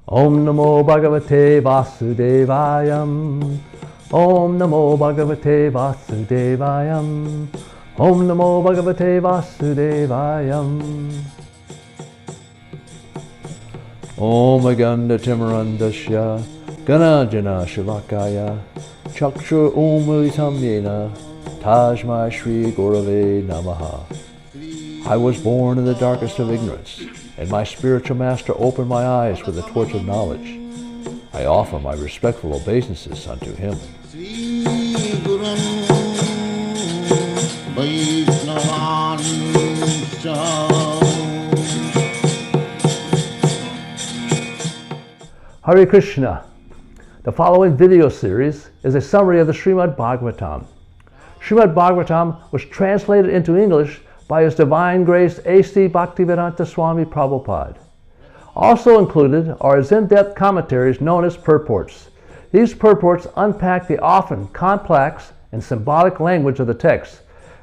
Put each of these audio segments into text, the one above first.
Om Namo Bhagavate Vasudevayam. Om Namo Bhagavate Vasudevayam. Om Namo Bhagavate Vasudevayam. Om Aganda Timarandasya Ganajana Shivakaya Chakshur Umilitam Yena Tajma Shri Gurave Namaha. I was born in the darkest of ignorance, and my spiritual master opened my eyes with the torch of knowledge. I offer my respectful obeisances unto him. Hare Krishna. The following video series is a summary of the Srimad Bhagavatam. Srimad Bhagavatam was translated into English by His Divine Grace A.C. Bhaktivedanta Swami Prabhupada. Also included are His in-depth commentaries known as purports. These purports unpack the often complex and symbolic language of the text,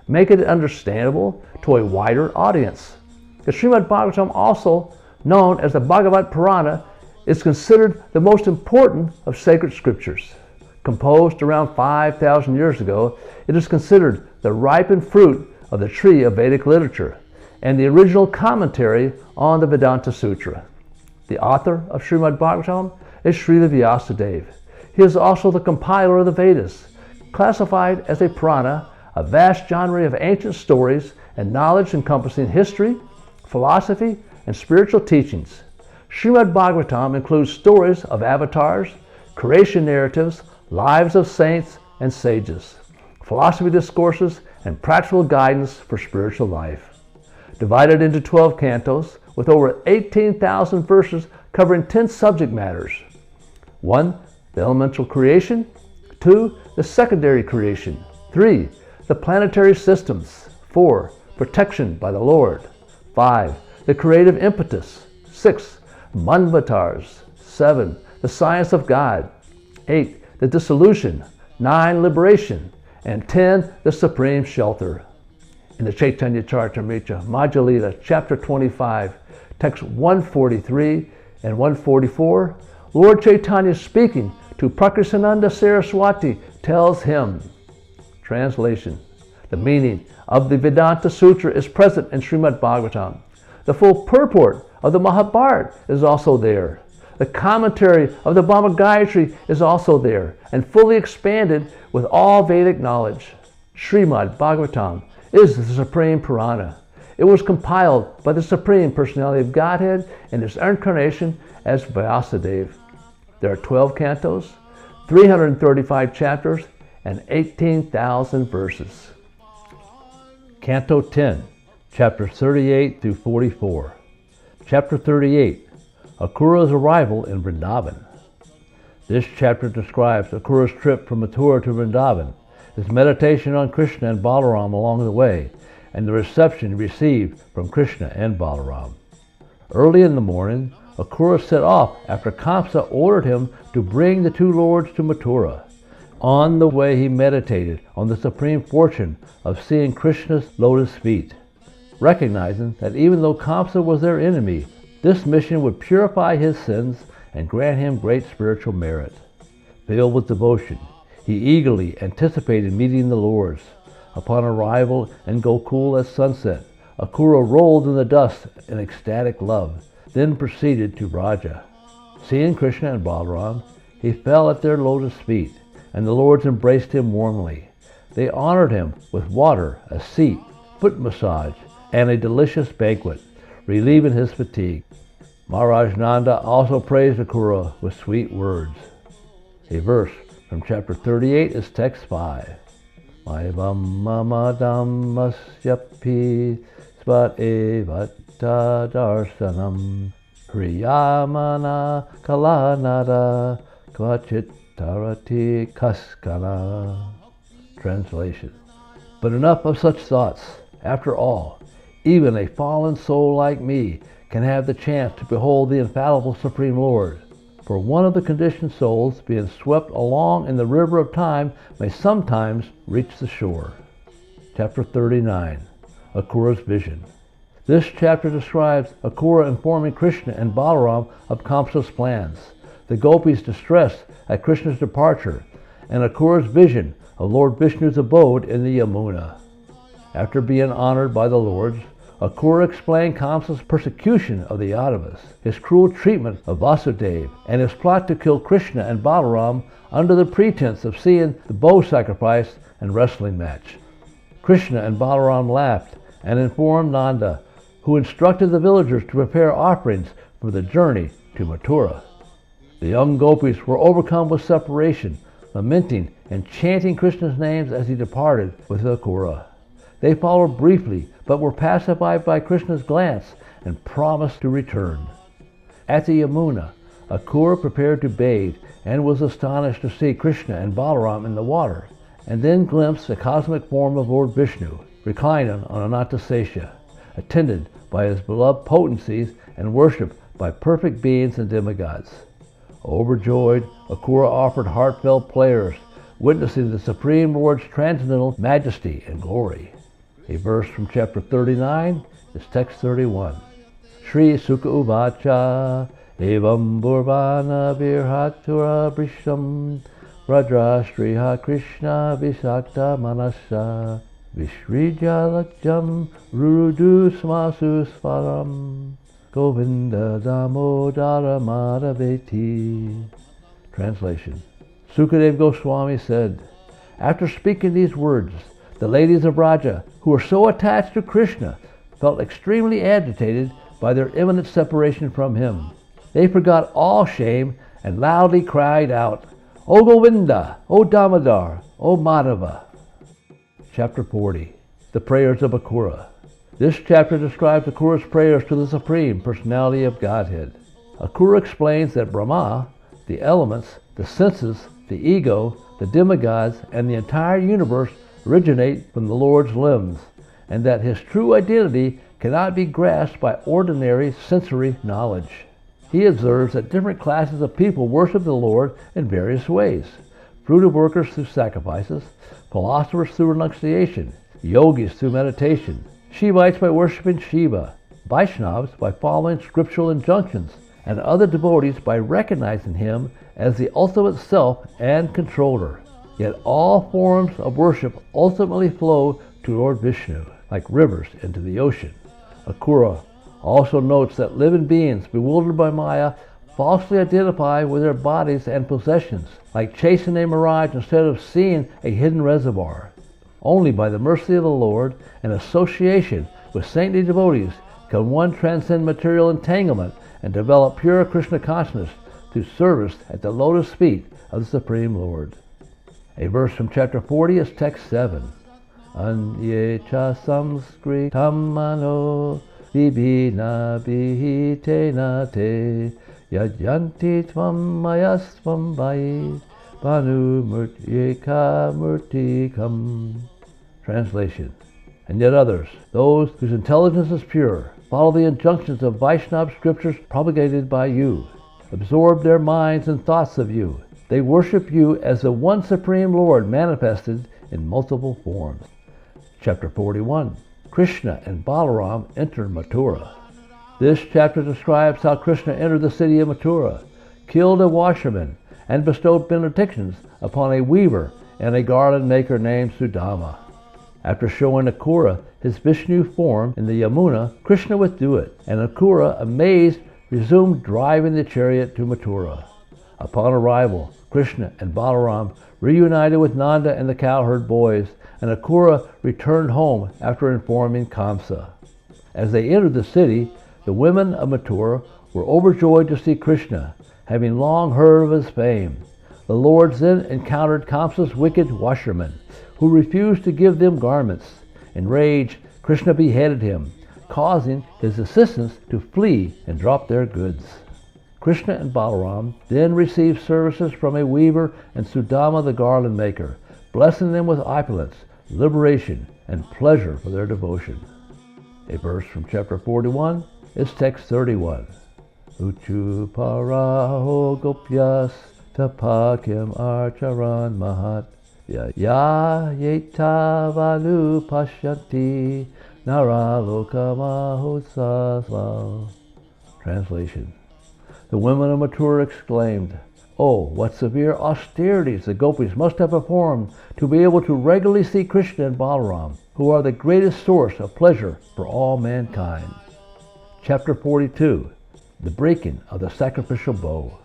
making it understandable to a wider audience. The Srimad Bhagavatam, also known as the Bhagavata Purana, is considered the most important of sacred scriptures. Composed around 5,000 years ago, it is considered the ripened fruit of the tree of Vedic literature and the original commentary on the Vedanta-sutra. The author of Srimad Bhagavatam is Çréla Vyasadeva. He is also the compiler of the Vedas, classified as a Purana, a vast genre of ancient stories and knowledge encompassing history, philosophy, and spiritual teachings. Srimad Bhagavatam includes stories of avatars, creation narratives, lives of saints and sages, philosophy discourses, and practical guidance for spiritual life. Divided into 12 cantos with over 18,000 verses covering 10 subject matters. 1. The elemental creation. 2. The secondary creation. 3. The planetary systems. 4. Protection by the Lord. 5. The creative impetus. 6. Manvatars. 7. The science of God. 8. The dissolution. 9. Liberation. And 10. The supreme shelter. In the Chaitanya Charitamrita, Madhya-lila, chapter 25, text 143 and 144, Lord Chaitanya, speaking to Prakrisananda Saraswati, tells him, translation, the meaning of the Vedanta-sutra is present in Srimad Bhagavatam. The full purport of the Mahabharata is also there. The commentary of the Bhagavad Gita is also there and fully expanded with all Vedic knowledge. Çrémad-Bhagavatam is the Supreme Purana. It was compiled by the Supreme Personality of Godhead in its incarnation as Vyasadeva. There are 12 cantos, 335 chapters, and 18,000 verses. Canto 10, chapters 38 through 44. Chapter 38, Akrura's arrival in Vrndavana. This chapter describes Akrura's trip from Mathura to Vrndavana, his meditation on Krsna and Balarama along the way, and the reception he received from Krsna and Balarama. Early in the morning, Akrura set off after Kamsa ordered him to bring the two lords to Mathura. On the way he meditated on the supreme fortune of seeing Krishna's lotus feet, recognizing that even though Kamsa was their enemy, this mission would purify his sins and grant him great spiritual merit. Filled with devotion, he eagerly anticipated meeting the lords. Upon arrival in Gokul at sunset, Akrura rolled in the dust in ecstatic love, then proceeded to Braja. Seeing Krishna and Balaram, he fell at their lotus feet, and the lords embraced him warmly. They honored him with water, a seat, foot massage, and a delicious banquet, relieving his fatigue. Maharaj Nanda also praised Akrura with sweet words. A verse from chapter 38 is text 5. Maivam mama dhammasyapi svat evata darsanam priyamana kalanada kvachittarati kaskana. Translation. But enough of such thoughts. After all, even a fallen soul like me can have the chance to behold the infallible Supreme Lord. For one of the conditioned souls, being swept along in the river of time, may sometimes reach the shore. Chapter 39, Akrura's Vision. This chapter describes Akrura informing Krishna and Balaram of Kamsa's plans, the gopis' distress at Krishna's departure, and Akrura's vision of Lord Vishnu's abode in the Yamuna. After being honored by the lords, Akrura explained Kamsa's persecution of the Yadavas, his cruel treatment of Vasudeva, and his plot to kill Krishna and Balaram under the pretense of seeing the bow sacrifice and wrestling match. Krishna and Balaram laughed and informed Nanda, who instructed the villagers to prepare offerings for the journey to Mathura. The young gopis were overcome with separation, lamenting and chanting Krishna's names as he departed with Akrura. They followed briefly, but were pacified by Krishna's glance and promised to return. At the Yamuna, Akrura prepared to bathe and was astonished to see Krishna and Balaram in the water, and then glimpsed the cosmic form of Lord Vishnu, reclining on Anatasesha, attended by his beloved potencies and worshipped by perfect beings and demigods. Overjoyed, Akrura offered heartfelt prayers, witnessing the Supreme Lord's transcendental majesty and glory. A verse from chapter 39 is text 31. Shri Sukha Uvacha Evam Burvana Virhatura Brisham Radra Shriha Krishna Visakta Manasa Vishrijalakjam Rurudu Smasu Svaram Govinda Damodara Madhaveti. Translation. Sukadeva Goswami said, after speaking these words, the ladies of Raja, who were so attached to Krishna, felt extremely agitated by their imminent separation from him. They forgot all shame and loudly cried out, O Govinda, O Damodar, O Madhava. Chapter 40. The Prayers of Akrura. This chapter describes Akrura's prayers to the Supreme Personality of Godhead. Akrura explains that Brahma, the elements, the senses, the ego, the demigods, and the entire universe originate from the Lord's limbs, and that his true identity cannot be grasped by ordinary sensory knowledge. He observes that different classes of people worship the Lord in various ways. Fruitive workers through sacrifices, philosophers through renunciation, yogis through meditation, Shivites by worshiping Shiva, Vaishnavas by following scriptural injunctions, and other devotees by recognizing him as the ultimate self and controller. Yet all forms of worship ultimately flow to Lord Vishnu, like rivers into the ocean. Akrura also notes that living beings bewildered by Maya falsely identify with their bodies and possessions, like chasing a mirage instead of seeing a hidden reservoir. Only by the mercy of the Lord and association with saintly devotees can one transcend material entanglement and develop pure Krishna consciousness through service at the lotus feet of the Supreme Lord. A verse from chapter 40 is text 7. Anye cha samskritam mano vibhina vihitena te yadyanti tvam mayastvam vai banu murtyeka murtikam. Translation. And yet others, those whose intelligence is pure, follow the injunctions of Vaishnava scriptures propagated by you, absorb their minds and thoughts of you. They worship you as the one Supreme Lord manifested in multiple forms. Chapter 41. Krishna and Balaram enter Mathura. This chapter describes how Krishna entered the city of Mathura, killed a washerman, and bestowed benedictions upon a weaver and a garland maker named Sudama. After showing Akrura his Vishnu form in the Yamuna, Krishna withdrew it, and Akrura, amazed, resumed driving the chariot to Mathura. Upon arrival, Krishna and Balaram reunited with Nanda and the cowherd boys, and Akrura returned home after informing Kamsa. As they entered the city, the women of Mathura were overjoyed to see Krishna, having long heard of his fame. The lords then encountered Kamsa's wicked washerman, who refused to give them garments. Enraged, Krishna beheaded him, causing his assistants to flee and drop their goods. Krishna and Balaram then received services from a weaver and Sudama the garland maker, blessing them with opulence, liberation, and pleasure for their devotion. A verse from chapter 41 is text 31. Uchu paraho gopyas tapakyam archaran mahat ya yetavalu pashyanti Naraloka Mahotsava. Translation. The women of Mathura exclaimed, "Oh, what severe austerities the gopis must have performed to be able to regularly see Krishna and Balaram, who are the greatest source of pleasure for all mankind." Chapter 42. The breaking of the sacrificial bow.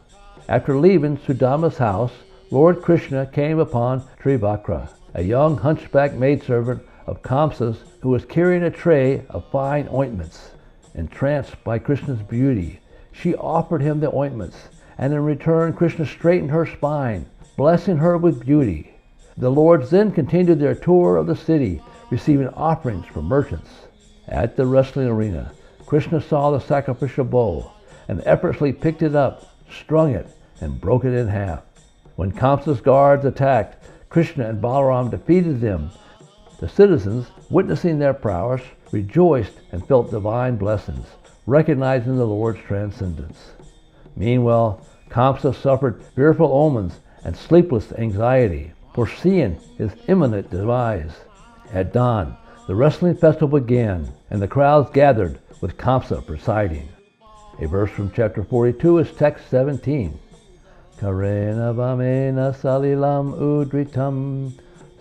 After leaving Sudama's house, Lord Krishna came upon Trivakra, a young hunchback maidservant of Kamsa's who was carrying a tray of fine ointments. Entranced by Krishna's beauty, she offered him the ointments, and in return Krishna straightened her spine, blessing her with beauty. The lords then continued their tour of the city, receiving offerings from merchants. At the wrestling arena, Krishna saw the sacrificial bow, and effortlessly picked it up, strung it, and broke it in half. When Kamsa's guards attacked, Krishna and Balaram defeated them. The citizens, witnessing their prowess, rejoiced and felt divine blessings, recognizing the Lord's transcendence. Meanwhile, Kamsa suffered fearful omens and sleepless anxiety, foreseeing his imminent demise. At dawn, the wrestling festival began, and the crowds gathered with Kamsa presiding. A verse from chapter 42 is text 17. Karena vamena salilam udritam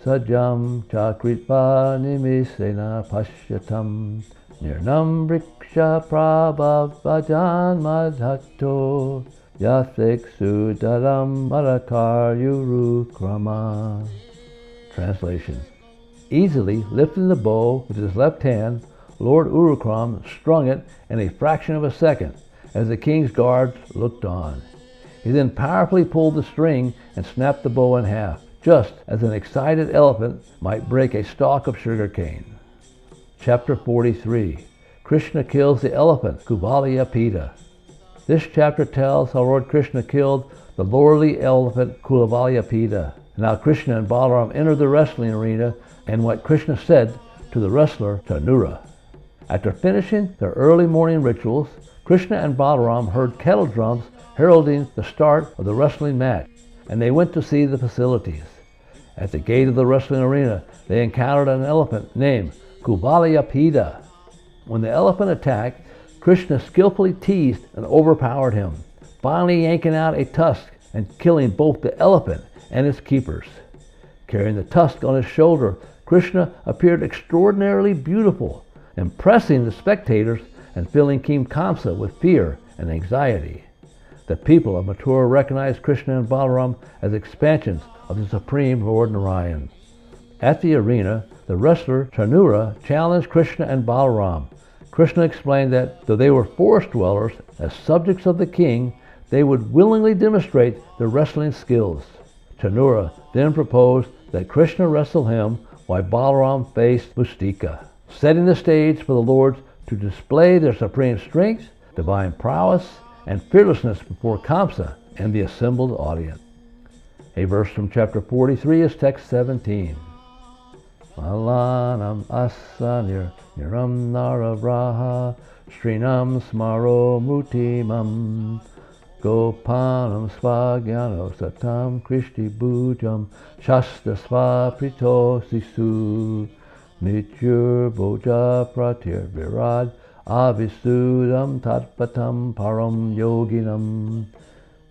sajam chakritva nimisena pashyatam nirnam vriksha prabhavajan madhato yasik sudaram marakar yurukrama. Translation. Easily lifting the bow with his left hand, Lord Urukram strung it in a fraction of a second as the king's guards looked on. He then powerfully pulled the string and snapped the bow in half, just as an excited elephant might break a stalk of sugarcane. Chapter 43. Krishna kills the elephant Kuvalayapida. This chapter tells how Lord Krishna killed the lordly elephant Kuvalayapida, and how Krishna and Balaram entered the wrestling arena, and what Krishna said to the wrestler Chanura. After finishing their early morning rituals, Krishna and Balaram heard kettle drums heralding the start of the wrestling match, and they went to see the facilities. At the gate of the wrestling arena, they encountered an elephant named Kuvalayapida. When the elephant attacked, Krishna skillfully teased and overpowered him, finally yanking out a tusk and killing both the elephant and its keepers. Carrying the tusk on his shoulder, Krishna appeared extraordinarily beautiful, impressing the spectators and filling King Kamsa with fear and anxiety. The people of Mathura recognized Krishna and Balaram as expansions of the Supreme Lord Narayan. At the arena, the wrestler Chanura challenged Krishna and Balaram. Krishna explained that though they were forest dwellers, as subjects of the king, they would willingly demonstrate their wrestling skills. Chanura then proposed that Krishna wrestle him while Balaram faced Mustika, setting the stage for the lords to display their supreme strength, divine prowess, and fearlessness before Kamsa and the assembled audience. A verse from chapter 43 is text 17. Malanam asanir niram narabraha srinam smaro mutimam gopanam svagyano satam krishti bhujam shasta svaprito sisu mityur boja pratir virad avisudam tatpatam param yoginam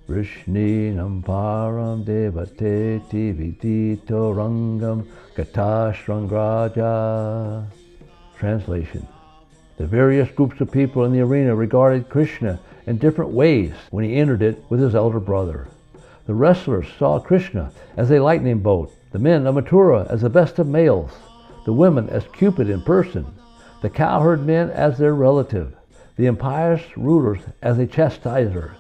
Vrishninam param devateti vidito rangam katashrangraja. Translation. The various groups of people in the arena regarded Krishna in different ways when he entered it with his elder brother. The wrestlers saw Krishna as a lightning bolt, the men of Mathura as the best of males, the women as Cupid in person, the cowherd men as their relative, the impious rulers as a chastiser,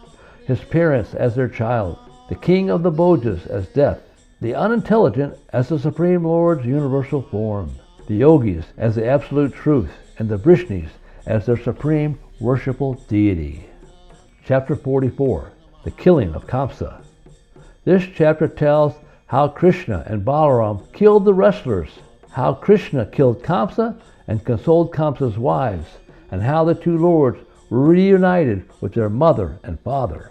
his parents as their child, the king of the Bhojas as death, the unintelligent as the Supreme Lord's universal form, the yogis as the absolute truth, and the Vrishnis as their supreme worshipful deity. Chapter 44. The killing of Kamsa. This chapter tells how Krishna and Balaram killed the wrestlers, how Krishna killed Kamsa and consoled Kamsa's wives, and how the two lords were reunited with their mother and father.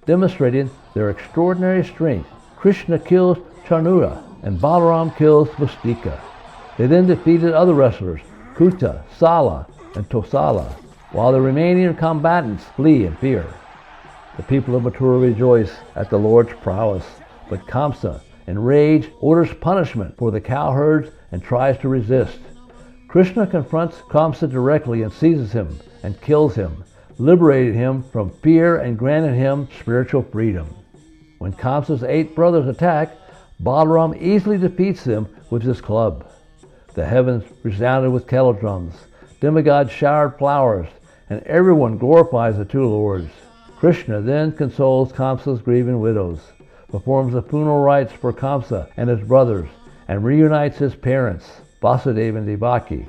Demonstrating their extraordinary strength, Krishna kills Chanura and Balaram kills Mustika. They then defeated other wrestlers Kuta, Sala, and Tosala, while the remaining combatants flee in fear. The people of Mathura rejoice at the Lord's prowess, but Kamsa, in rage, orders punishment for the cowherds and tries to resist. Krsna confronts Kamsa directly and seizes him and kills him, liberating him from fear and granted him spiritual freedom. When Kamsa's 8 brothers attack, Balarama easily defeats them with his club. The heavens resounded with kettle drums, demigods showered flowers, and everyone glorifies the 2 lords. Krsna then consoles Kamsa's grieving widows, performs the funeral rites for Kamsa and his brothers, and reunites his parents, Vasudeva and Devaki.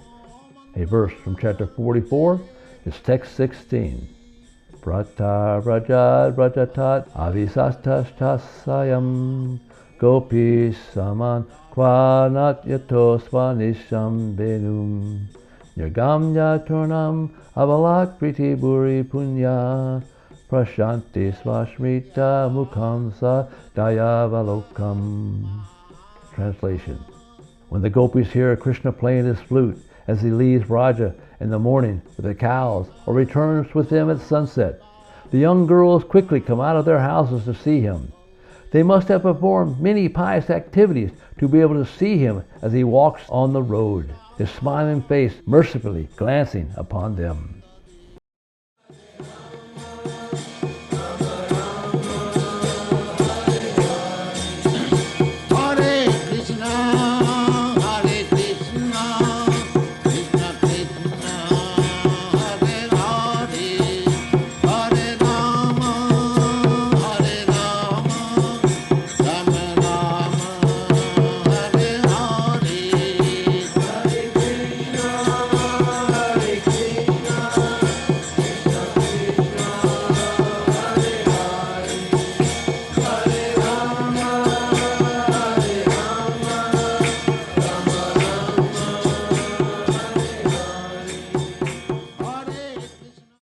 A verse from chapter 44 is text 16. Prata Vrajad Vrajatat Avisastastasayam Gopi Saman Kvanat Yato Svanisham Benum Yagam Yaturnam Avalak Priti Buri Punya Prashanti Swashmita Mukamsa Dayavalokam. Translation. When the gopis hear Krsna playing his flute as he leaves Vraja in the morning with the cows or returns with them at sunset, the young girls quickly come out of their houses to see him. They must have performed many pious activities to be able to see him as he walks on the road, his smiling face mercifully glancing upon them.